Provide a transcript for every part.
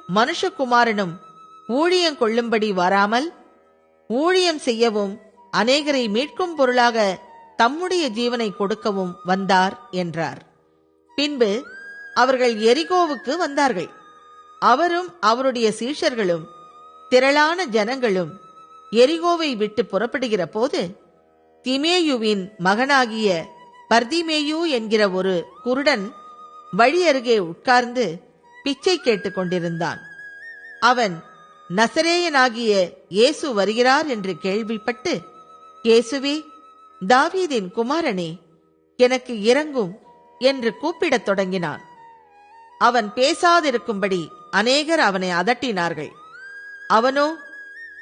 மனுஷகுமாரனும் ஊழியம் கொள்ளும்படி வராமல் ஊழியம் செய்யவும் அநேகரை மீட்கும் பொருளாக தம்முடைய ஜீவனை கொடுக்கவும் வந்தார் என்றார். பின்பு அவர்கள் எரிகோவுக்கு வந்தார்கள். அவரும் அவருடைய சீஷர்களும் திரளான ஜனங்களும் எரிகோவை விட்டு புறப்படுகிற போது, திமேயுவின் மகனாகிய பர்திமேயு என்கிற ஒரு குருடன் வழி அருகே உட்கார்ந்து பிச்சை கேட்டுக் கொண்டிருந்தான். அவன் நசரேயனாகிய இயேசு வருகிறார் என்று கேள்விப்பட்டு, இயேசுவே, தாவீதின் குமாரனே, எனக்கு இரங்கும் என்று கூப்பிடத் தொடங்கினான். அவன் பேசாதிருக்கும்படி அநேகர் அவனை அதட்டினார்கள். அவனோ,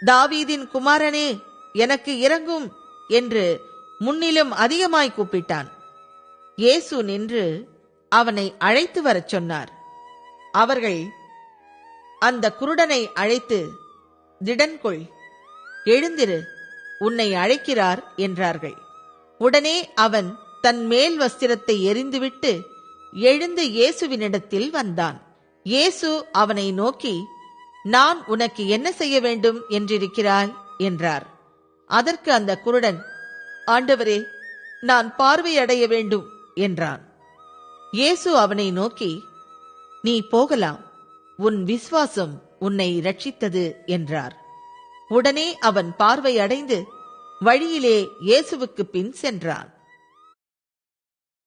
தாவீதின் குமாரனே, எனக்கு இரங்கும் என்று முன்னிலும் அதிகமாய் கூப்பிட்டான். இயேசு நின்று அவனை அழைத்து வரச் சொன்னார். அவர்கள் அந்த குருடனை அழைத்து, திடன்கொள், எழுந்திரு, உன்னை அழைக்கிறார் என்றார்கள். உடனே அவன் தன் மேல் வஸ்திரத்தை எறிந்துவிட்டு எழுந்து இயேசுவினிடத்தில் வந்தான். இயேசு அவனை நோக்கி, நான் உனக்கு என்ன செய்ய வேண்டும் என்றிருக்கிறாய் என்றார். அதற்கு அந்த குருடன், ஆண்டவரே, நான் பார்வையடைய வேண்டும் என்றான். இயேசு அவனை நோக்கி, நீ போகலாம், உன் விசுவாசம் உன்னை இரட்சித்தது என்றார். உடனே அவன் பார்வை அடைந்து வழியிலே இயேசுவுக்கு பின் சென்றான்.